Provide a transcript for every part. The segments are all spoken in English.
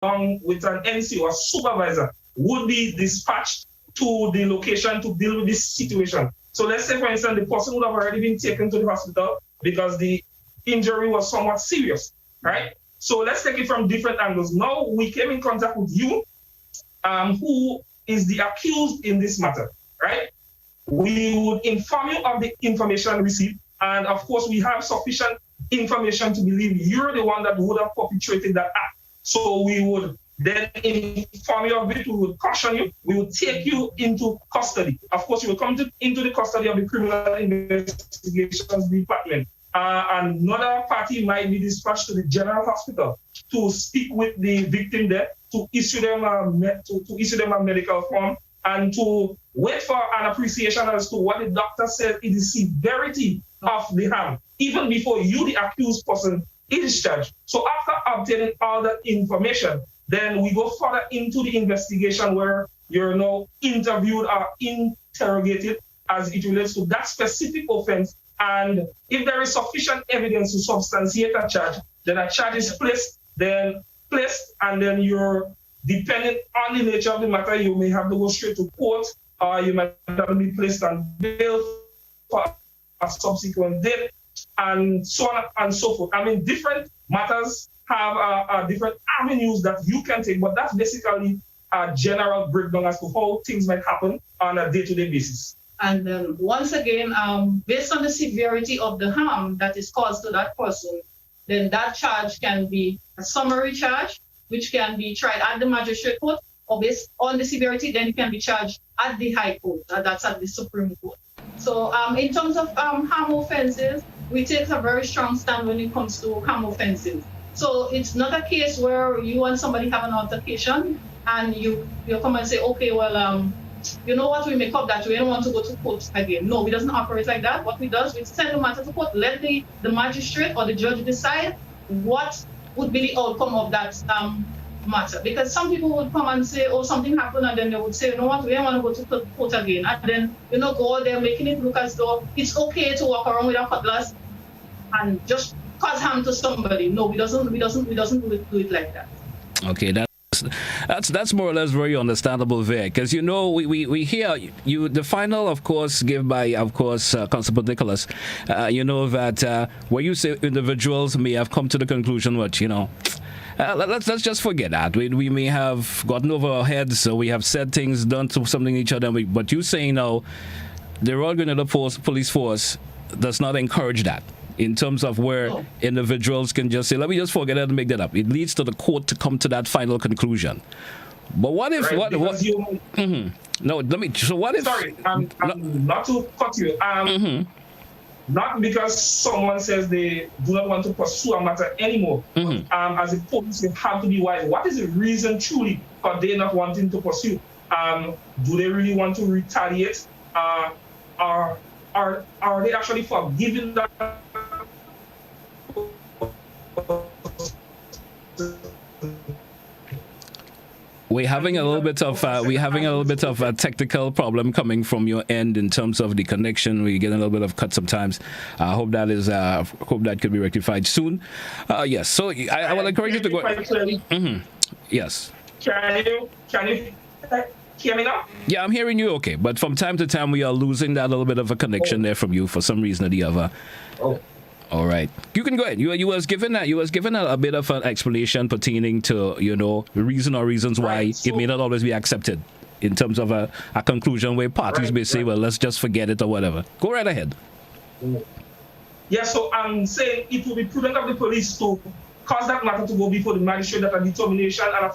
along with an NC or supervisor would be dispatched to the location to deal with this situation. So let's say, for instance, the person would have already been taken to the hospital because the injury was somewhat serious, right? So let's take it from different angles. Now we came in contact with you, who is the accused in this matter, right? We would inform you of the information received, and of course we have sufficient information to believe you're the one that would have perpetrated that act. So we would then inform you of it, we would caution you, we would take you into custody. Of course, you will come into the custody of the Criminal Investigations Department. Another party might be dispatched to the General Hospital to speak with the victim there, to issue them a medical form, and to wait for an appreciation as to what the doctor said is the severity of the harm, even before you, the accused person, is discharged. So after obtaining all that information, then we go further into the investigation where you're now interviewed or interrogated as it relates to that specific offense. And if there is sufficient evidence to substantiate a charge, then a charge is placed, and then you're, depending on the nature of the matter, you may have to go straight to court, or you might have to be placed on bail for a subsequent date, and so on and so forth. I mean, different matters have different avenues that you can take, but that's basically a general breakdown as to how things might happen on a day-to-day basis. And once again, based on the severity of the harm that is caused to that person, then that charge can be a summary charge, which can be tried at the magistrate court, or based on the severity, then it can be charged at the High Court, that's at the Supreme Court. So in terms of harm offenses, we take a very strong stand when it comes to harm offenses. So it's not a case where you and somebody have an altercation and you come and say, okay, well, you know what, we make up that we don't want to go to court again. No, we doesn't operate like that. What we do is we send the matter to court, let the magistrate or the judge decide what would be the outcome of that matter. Because some people would come and say, oh, something happened, and then they would say, you know what, we don't want to go to court again. And then, go out there making it look as though it's okay to walk around with a cutlass and just cause harm to somebody. No, we doesn't do it like that. Okay, that's more or less very understandable there, because we hear you the final, of course, given by, of course, Constable Nicholas. That where you say individuals may have come to the conclusion, let's just forget that we may have gotten over our heads, so we have said things, done to something to each other. But you saying now they're all going to the police force does not encourage that. In terms of where individuals can just say, let me just forget it and make that up. It leads to the court to come to that final conclusion. But what if... No, let me... So what if... Sorry, not to cut you. Not because someone says they do not want to pursue a matter anymore. As a police, you have to be wise. What is the reason truly for they not wanting to pursue? Do they really want to retaliate? Are they actually forgiving that? We're having a little bit of a technical problem coming from your end in terms of the connection. We get a little bit of cut sometimes. I hope that could be rectified soon. Yes. So I will encourage you to go. Yes. Can you hear me now? Yeah, I'm hearing you okay, but from time to time we are losing that little bit of a connection there from you for some reason or the other. All right, you can go ahead. You was given a bit of an explanation pertaining to reason or reasons why it may not always be accepted in terms of a conclusion where parties may say, well, let's just forget it or whatever. Go right ahead. Yeah, so I'm saying it will be prudent of the police to cause that matter to go before the magistrate, that a determination and a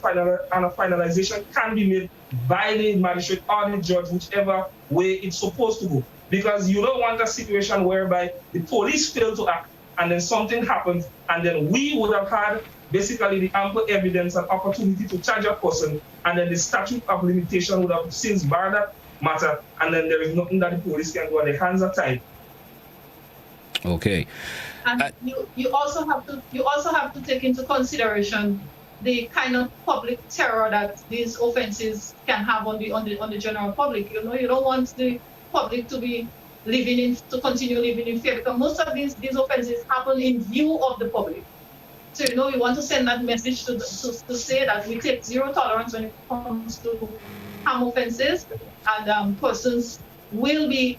finalization can be made by the magistrate or the judge, whichever way it's supposed to go. Because you don't want a situation whereby the police fail to act and then something happens, and then we would have had basically the ample evidence and opportunity to charge a person, and then the statute of limitation would have since barred that matter, and then there is nothing that the police can do, and the hands are tied. Okay. And you also have to take into consideration the kind of public terror that these offenses can have on the general public. You don't want the public to be continue living in fear, because most of these offenses happen in view of the public. So, we want to send that message to say that we take zero tolerance when it comes to harm offenses, and persons will be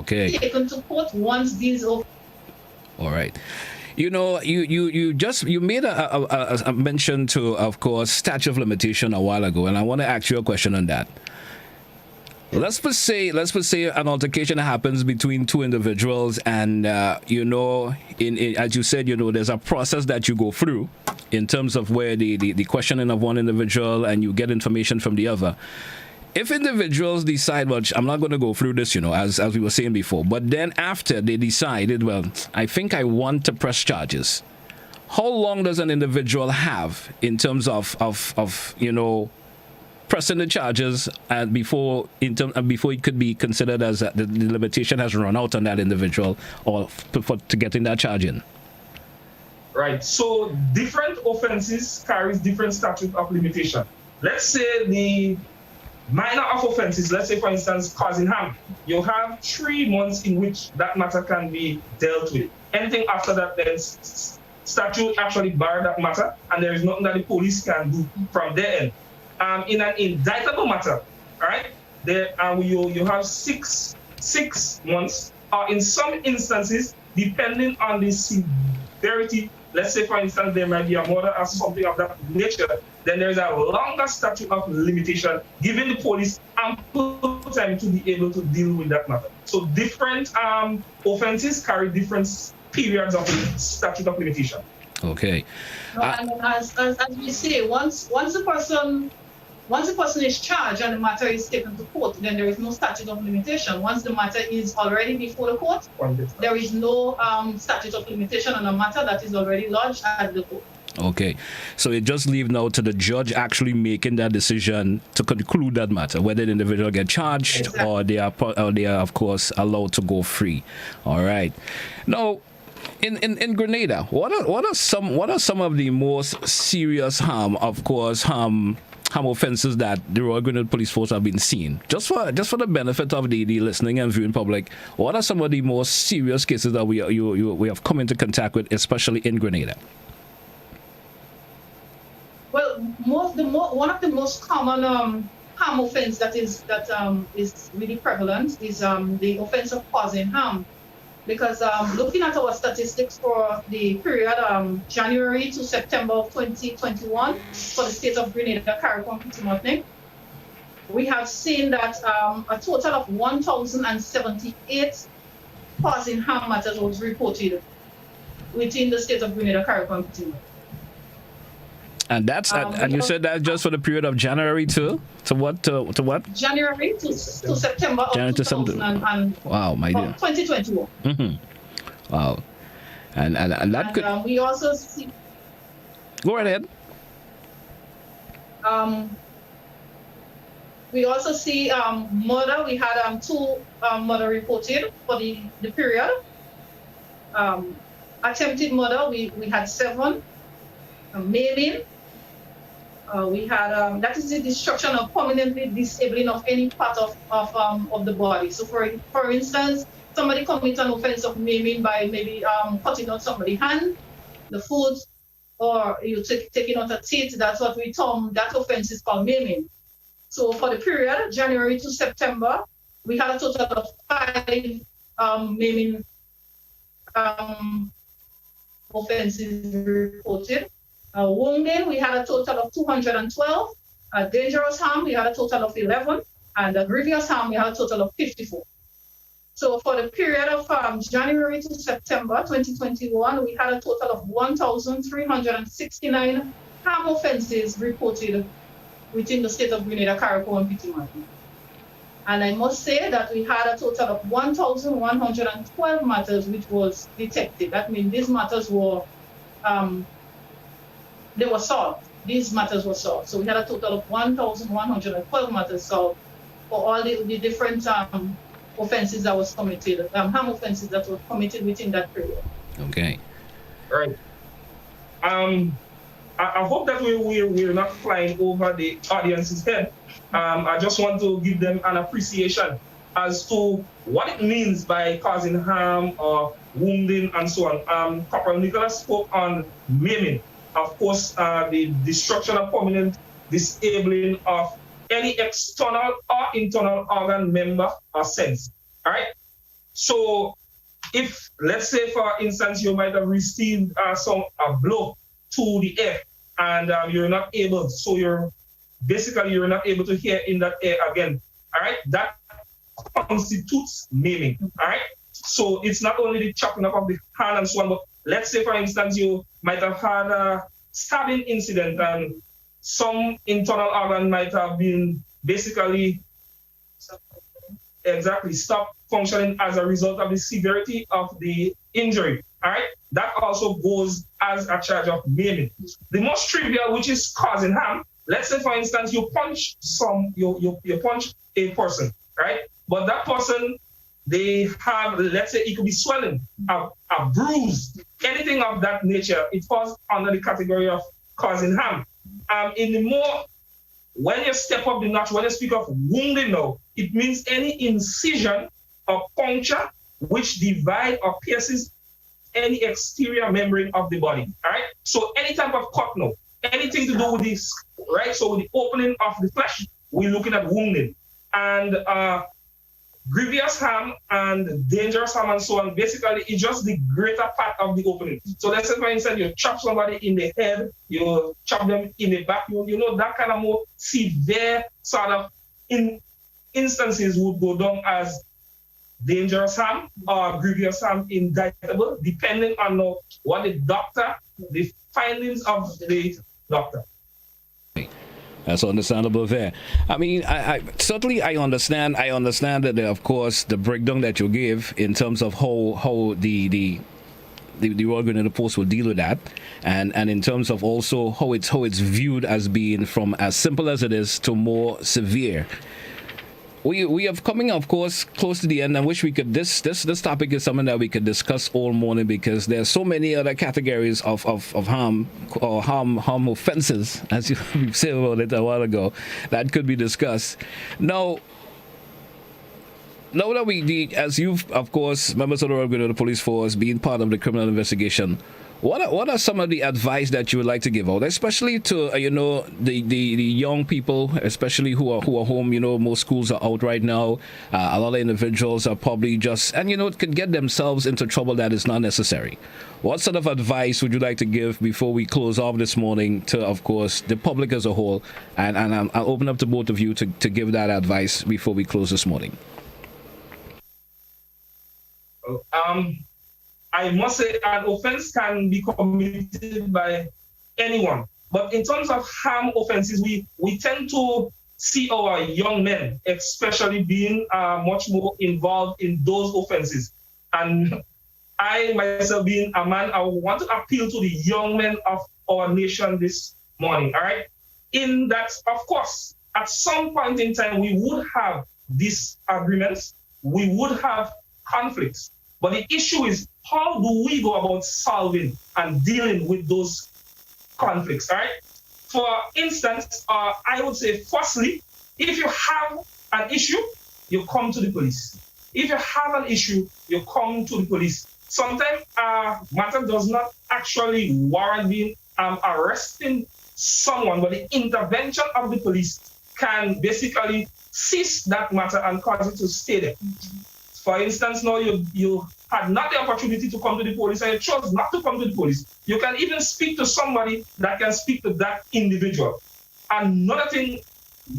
taken to court once these. All right. You made a mention to, of course, statute of limitation a while ago, and I want to ask you a question on that. Let's say an altercation happens between two individuals, and as you said, there's a process that you go through in terms of where the questioning of one individual and you get information from the other. If individuals decide, well, I'm not going to go through this, as we were saying before, but then after they decided, well, I think I want to press charges. How long does an individual have in terms of pressing the charges before it could be considered as the limitation has run out on that individual or to getting that charge in? Right. So different offenses carries different statute of limitation. Let's say the minor of offenses, let's say for instance causing harm, you have 3 months in which that matter can be dealt with. Anything after that, then statute actually bar that matter, and there is nothing that the police can do from their end. In an indictable matter, all right, there you have six months, or in some instances, depending on the severity. Let's say, for instance, there might be a murder or something of that nature. Then there is a longer statute of limitation, giving the police ample time to be able to deal with that matter. So different offenses carry different periods of statute of limitation. Okay. And as we say, once a person is charged and the matter is taken to court, then there is no statute of limitation. Once the matter is already before the court, there is no statute of limitation on a matter that is already lodged at the court. Okay, so it just leaves now to the judge actually making that decision to conclude that matter, whether the individual get charged exactly. or they are of course allowed to go free. All right. Now, in Grenada, what are some of the most serious harm offenses that the Royal Grenada Police Force have been seeing? Just for the benefit of the listening and viewing public, what are some of the most serious cases that we have come into contact with, especially in Grenada? Well, one of the most common harm offense that is really prevalent is the offense of causing harm. Because looking at our statistics for the period January to September of 2021 for the state of Grenada, Carriacou, and Martinique, we have seen that a total of 1,078 causing harm matters was reported within the state of Grenada, Carriacou, and Martinique. And that's and you said that just for the period of January to what? January to September of 2021. Wow, my dear. 2021. Mm-hmm. Wow, and that could. We also see. Go right ahead. We also see murder. We had 2 murder reported for the period. Attempted murder. We had 7. Maiming. We had that is the destruction of permanently disabling of any part of the body. So for instance, somebody commits an offense of maiming by maybe cutting out somebody's hand, the foot, or you taking out a teeth. That's what we term, that offense is called maiming. So for the period January to September, we had a total of 5 maiming offenses reported. Wounding, we had a total of 212. Dangerous harm, we had a total of 11. And grievous harm, we had a total of 54. So for the period of January to September 2021, we had a total of 1,369 harm offenses reported within the state of Grenada, Carriacou, and Martinique. And I must say that we had a total of 1,112 matters which was detected. That means these matters were they were solved. These matters were solved. So we had a total of 1,112 matters solved for all the different offenses that was committed, harm offenses that were committed within that period. Okay. Right. I hope that we're not flying over the audience's head. I just want to give them an appreciation as to what it means by causing harm or wounding and so on. Corporal Nicholas spoke on maiming. Of course, the destruction of permanent disabling of any external or internal organ, member, or sense. All right. So, if let's say, for instance, you might have received a blow to the ear, and you're not able, so you're not able to hear in that ear again. All right. That constitutes maiming. All right. So it's not only the chopping up of the hand and so on, but let's say, for instance, you might have had a stabbing incident and some internal organ might have been basically stopped functioning as a result of the severity of the injury. All right, that also goes as a charge of maiming. The most trivial, which is causing harm. Let's say, for instance, you punch you punch a person, right? But that person, they have, let's say, it could be swelling, a bruise, anything of that nature. It falls under the category of causing harm. When you step up the notch, when you speak of wounding now, it means any incision or puncture which divide or pierces any exterior membrane of the body. All right. So any type of cut now, anything to do with this, right? So with the opening of the flesh, we're looking at wounding. And grievous harm and dangerous harm and so on, basically it's just the greater part of the opening. So let's say, for instance, you chop somebody in the head, you chop them in the back, you know, that kind of more severe sort of instances would go down as dangerous harm or grievous harm indictable, depending on what the findings of the doctor. That's understandable there. I mean, I certainly understand that, of course, the breakdown that you give in terms of how the organ in the post will deal with that, and in terms of also how it's viewed as being from as simple as it is to more severe. We have coming, of course, close to the end. I wish we could. This topic is something that we could discuss all morning, because there's so many other categories of harm or harm offenses, as you said about it a while ago, that could be discussed. Now that as you've, of course, members of the Royal Grenada Police Force, being part of the criminal investigation, what are some of the advice that you would like to give out, especially to the young people, especially who are home? Most schools are out right now. A lot of individuals are probably just could get themselves into trouble that is not necessary. What sort of advice would you like to give before we close off this morning to, of course, the public as a whole? And I'll open up to both of you to give that advice before we close this morning. I must say an offense can be committed by anyone. But in terms of harm offenses, we tend to see our young men, especially, being much more involved in those offenses. And I, myself, being a man, I want to appeal to the young men of our nation this morning, all right? In that, of course, at some point in time, we would have disagreements, we would have conflicts. But the issue is, how do we go about solving and dealing with those conflicts, all right? For instance, I would say, firstly, if you have an issue, you come to the police. If you have an issue, you come to the police. Sometimes a matter does not actually warrant being arresting someone, but the intervention of the police can basically cease that matter and cause it to stay there. For instance, now you had not the opportunity to come to the police and you chose not to come to the police. You can even speak to somebody that can speak to that individual. Another thing,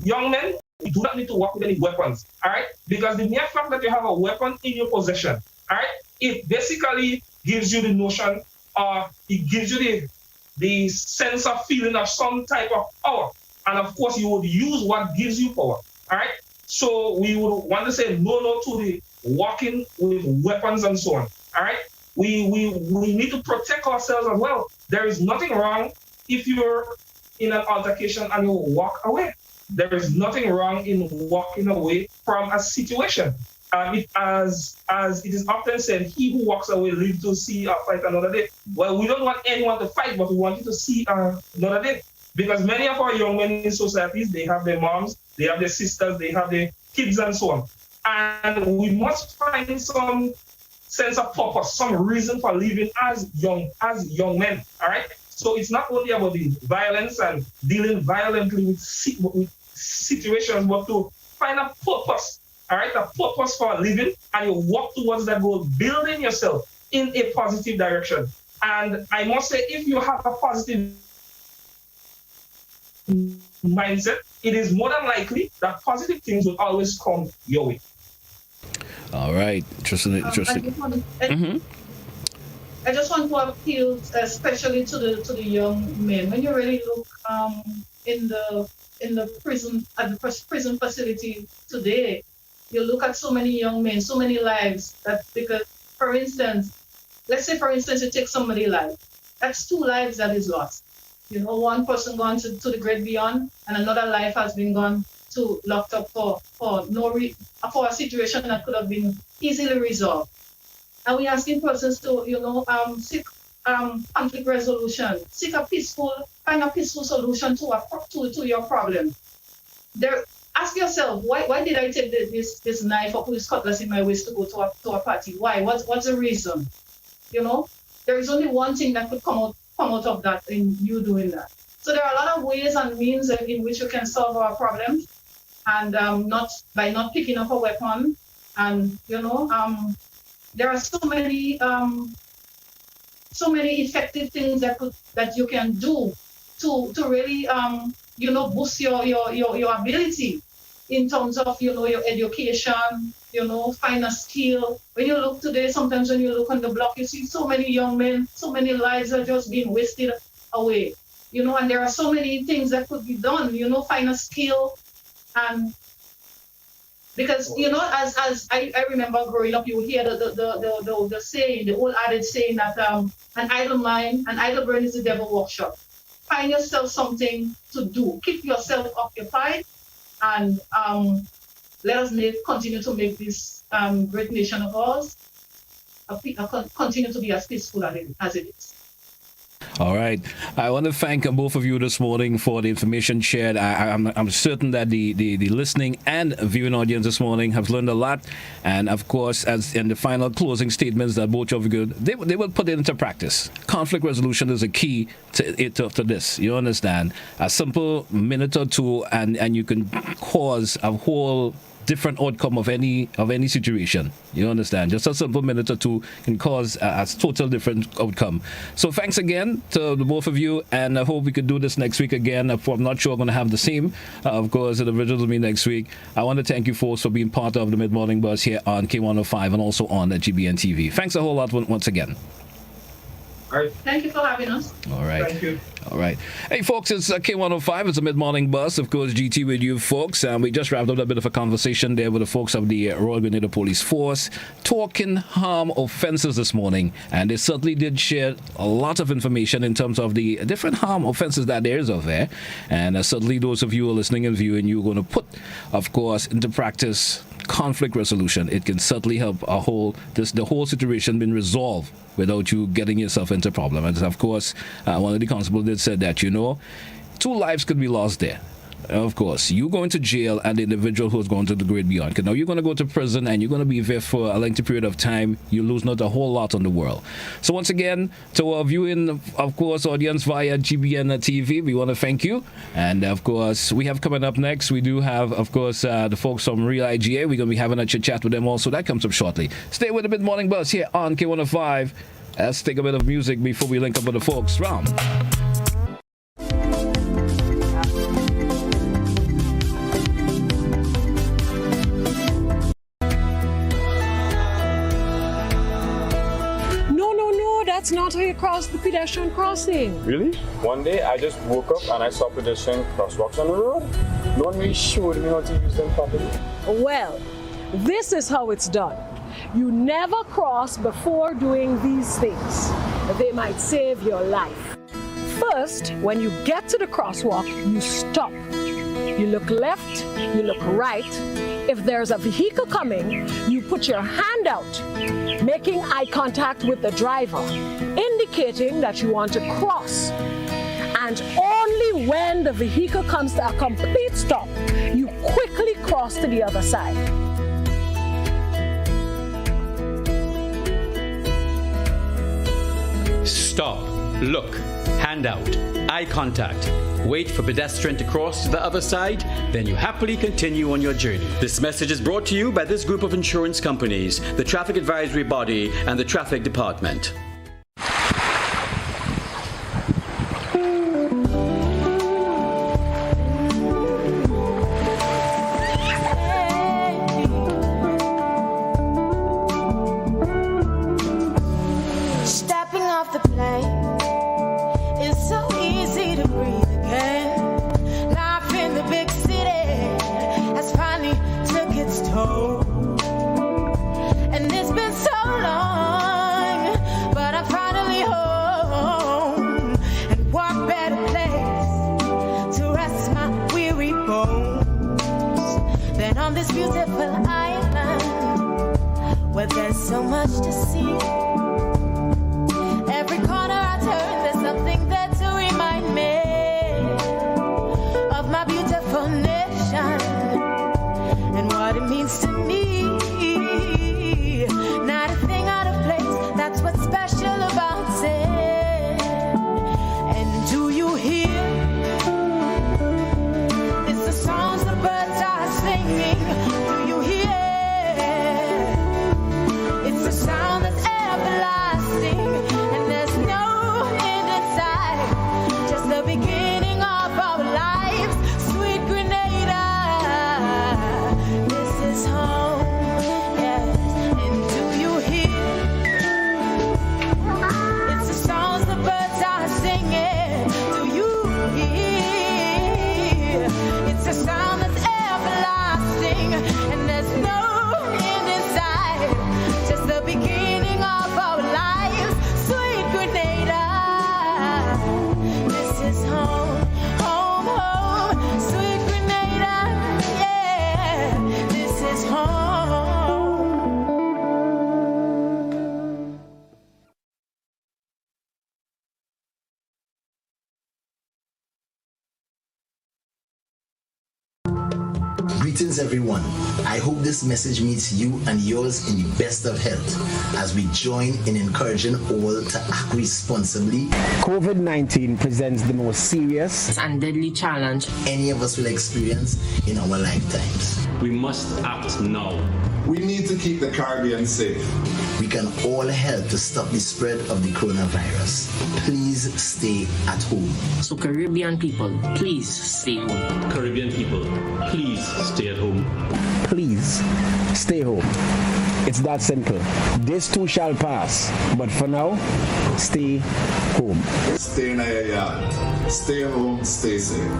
young men, you do not need to work with any weapons, all right? Because the mere fact that you have a weapon in your possession, all right, it basically gives you the notion, it gives you the sense of feeling of some type of power. And of course, you would use what gives you power, all right? So we would want to say no to the walking with weapons and so on. All right, we need to protect ourselves as well. There is nothing wrong if you're in an altercation and you walk away. There is nothing wrong in walking away from a situation. As it is often said, he who walks away lives to see a fight another day. Well, we don't want anyone to fight, but we want you to see another day. Because many of our young men in societies, they have their moms, they have their sisters, they have their kids and so on. And we must find some sense of purpose, some reason for living as young men. All right. So it's not only about the violence and dealing violently with situations, but to find a purpose. All right, a purpose for living, and you walk towards that goal, building yourself in a positive direction. And I must say, if you have a positive mindset, it is more than likely that positive things will always come your way. All right, interesting. I just want to appeal, especially to the young men. When you really look in the prison at the prison facility today, you look at so many young men, so many lives. That because, for instance, let's say you take somebody's life, that's 2 lives that is lost. You know, one person gone to the great beyond, and another life has been gone to locked up for a situation that could have been easily resolved. And we're asking persons to, seek conflict resolution, find a peaceful solution to your problem. Ask yourself, why did I take this knife or this cutlass in my waist to go to a party? Why? What's the reason? There is only one thing that could come out of that in you doing that. So there are a lot of ways and means in which you can solve our problems, and not picking up a weapon. And there are so many effective things that you can do to really boost your ability in terms of your education, find a skill. When you look today, sometimes when you look on the block, you see so many young men, so many lives are just being wasted away. And there are so many things that could be done. Find a skill. And because as I remember growing up, you would hear the saying, the old adage saying that an idle mind, an idle brain is the devil workshop. Find yourself something to do. Keep yourself occupied, and let us continue to make this great nation of ours continue to be as peaceful as it is. All right. I want to thank both of you this morning for the information shared. I'm certain that the listening and viewing audience this morning have learned a lot. And of course, as in the final closing statements that both of you, they will put it into practice. Conflict resolution is a key to this. You understand? A simple minute or two, and you can cause a whole different outcome of any situation. You understand? Just a simple minute or two can cause a total different outcome. So thanks again to the both of you, and I hope we could do this next week again. I'm not sure I'm going to have the same. Of course, the original will be next week. I want to thank you folks for being part of the Mid-Morning Buzz here on K105 and also on the GBN TV. Thanks a whole lot once again. All right. Thank you for having us. All right. Thank you. All right. Hey, folks, it's K105. It's a mid-morning bus. Of course, GT with you, folks. And we just wrapped up a bit of a conversation there with the folks of the Royal Grenadier Police Force talking harm offenses this morning. And they certainly did share a lot of information in terms of the different harm offenses that there is out there. And certainly those of you who are listening and viewing, you're going to put, of course, into practice conflict resolution. It can certainly help the whole situation being resolved without you getting yourself into a problem. And of course, one of the constables did said that, 2 lives could be lost there. Of course, you going to jail and the individual who's going to the great beyond. Because now you're going to go to prison and you're going to be there for a lengthy period of time. You lose not a whole lot on the world. So once again, to our viewing, of course, audience via GBN TV, we want to thank you. And of course, we have coming up next, we do have, of course, the folks from Real IGA. We're going to be having a chit chat with them also. That comes up shortly. Stay with the Mid-Morning Buzz here on K105. Let's take a bit of music before we link up with the folks from That's not how you cross the pedestrian crossing. Really? One day I just woke up and I saw pedestrian crosswalks on the road. No one really showed me how to use them properly. Well, this is how it's done. You never cross before doing these things. They might save your life. First, when you get to the crosswalk, you stop. You look left, you look right. If there's a vehicle coming, you put your hand out, making eye contact with the driver, indicating that you want to cross. And only when the vehicle comes to a complete stop, you quickly cross to the other side. Stop, look, hand out, eye contact. Wait for pedestrian to cross to the other side, then you happily continue on your journey. This message is brought to you by this group of insurance companies, the Traffic Advisory Body, and the Traffic Department. Greetings everyone. I hope this message meets you and yours in the best of health as we join in encouraging all to act responsibly. COVID-19 presents the most serious and deadly challenge any of us will experience in our lifetimes. We must act now. We need to keep the Caribbean safe. We can all help to stop the spread of the coronavirus. Please stay at home. So Caribbean people, please stay home. Caribbean people, please stay at home. Please stay home. It's that simple. This too shall pass. But for now, stay home. Stay in your yard. Stay home, stay safe.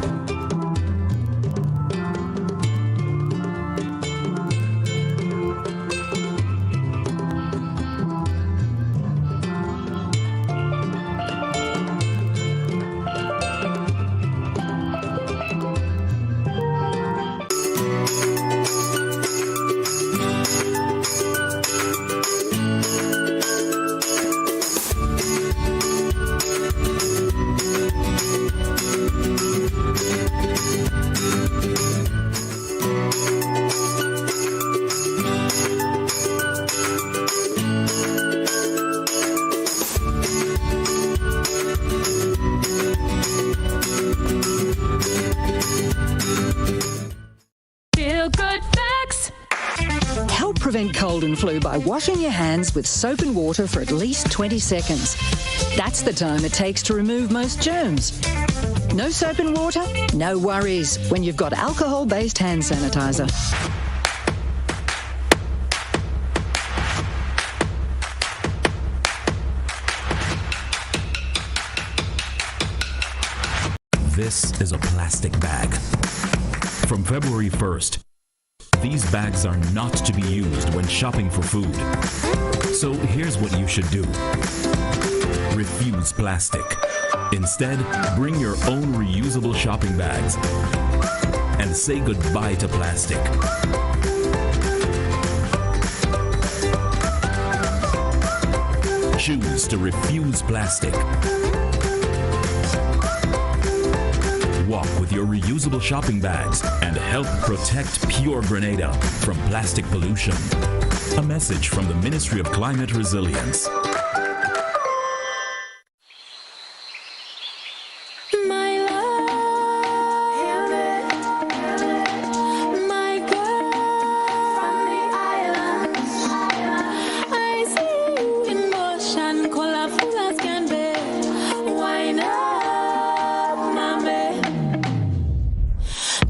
Cold and flu by washing your hands with soap and water for at least 20 seconds. That's the time it takes to remove most germs. No soap and water? No worries when you've got alcohol-based hand sanitizer. This is a plastic bag. From February 1st, these bags are not to be used when shopping for food. So here's what you should do. Refuse plastic. Instead, bring your own reusable shopping bags and say goodbye to plastic. Choose to refuse plastic. Walk with your reusable shopping bags and help protect pure Grenada from plastic pollution. A message from the Ministry of Climate Resilience.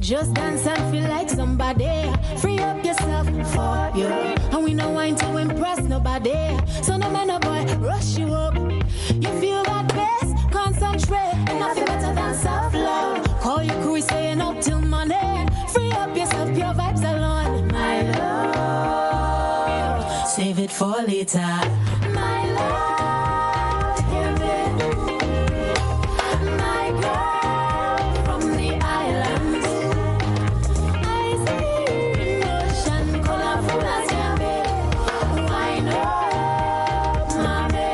Just dance and feel like somebody. Free up yourself for you. And we no want to impress nobody. So no man, no boy, rush you up. You feel that bass, concentrate. And nothing better than self-love. Call your crew, staying up till morning. Free up yourself, pure vibes alone. My love, save it for later. My love, give it. My girl from the islands. I see emotion, colorful as can be. Wind up, mommy.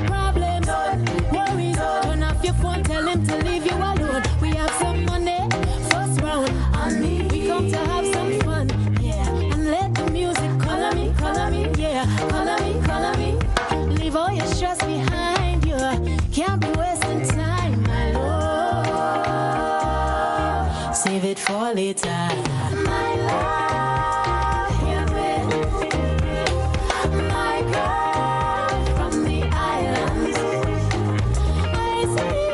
Problems, worries, turn off your phone, tell him to leave you alone. We have some money, first round on me. We come to have some fun, yeah. And let the music color me, yeah. Color me. Leave all your stress behind you. Can't be wasting time, my love. Save it for later. My love, give it. My girl from the islands. I see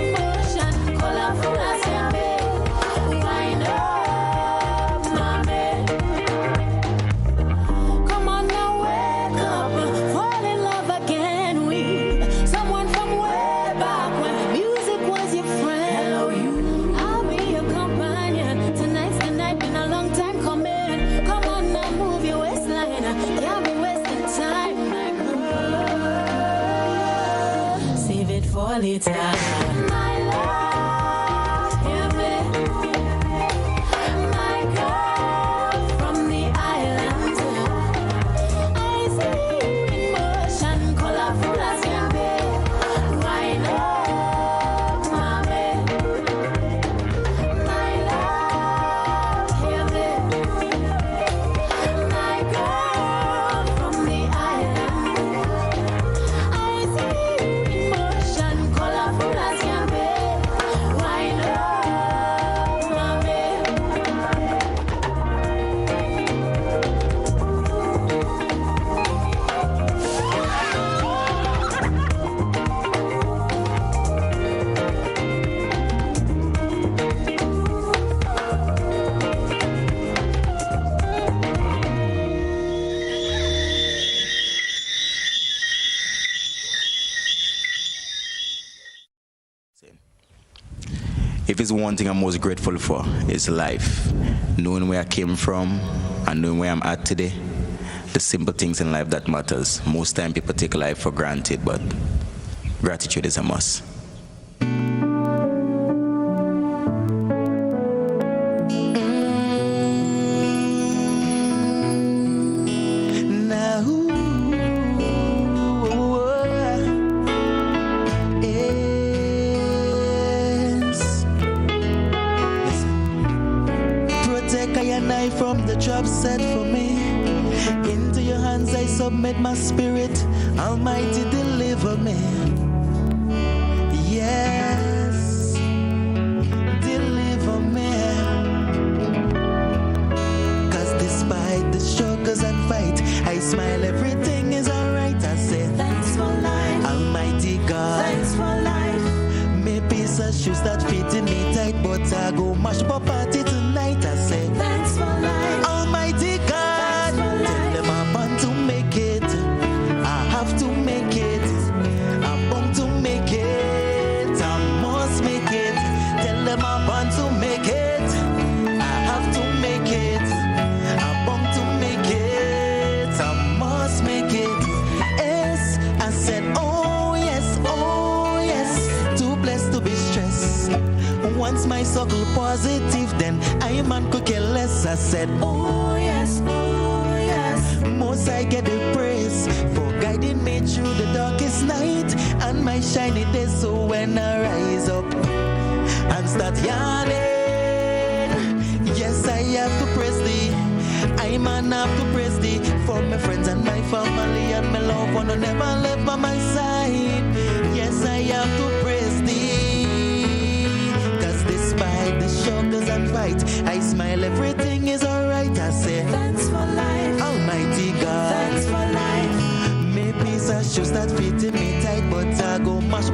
emotion, colorful as can be. Wind up, mommy. Come on now, wake up, fall in love again with someone from way back when music was your friend. Hello, you. I'll be your companion. Tonight's the night, been a long time coming. Come on now, move your waistline. Can't be wasting time, my girl. Save it for later. My love, give it. My girl from the islands. I see emotion, colorful as can be. Wind up, mommy. My love, give it. My girl from the islands. I see emotion, colorful as can be. Wind up, mommy. If it's one thing I'm most grateful for, it's life. Knowing where I came from and knowing where I'm at today, the simple things in life that matters. Most time people take life for granted, but gratitude is a must. From the trap set for me, into your hands I submit my spirit. Almighty, deliver me. Yes, deliver me. 'Cause despite the struggles and fight, I smile, everything is alright. I say thanks for life, Almighty God. Thanks for life. Me piece of shoes that fitting me tight, but I go mash up party tonight. I say thanks for life, Almighty God. Tell them I'm born to make it. I have to make it. I'm born to make it. I must make it. Tell them I'm born to make it. I have to make it. I'm born to make it. I must make it. Yes, I said, oh yes, too blessed to be stressed. Once my circle positive, then I man could care less. I said, oh yes, most I get the praise for guiding me through the darkest night and my shiny days. So when I rise up and start yawning, yes, I have to praise thee. I man have to praise thee for my friends and my family and my loved one who never left by my side. Yes, I have to praise thee. 'Cause despite the struggles and fight, I smile, everything is alright. I say thanks for life, Almighty God. Thanks for life. Maybe piece of shoes that fit me tight, but I go mash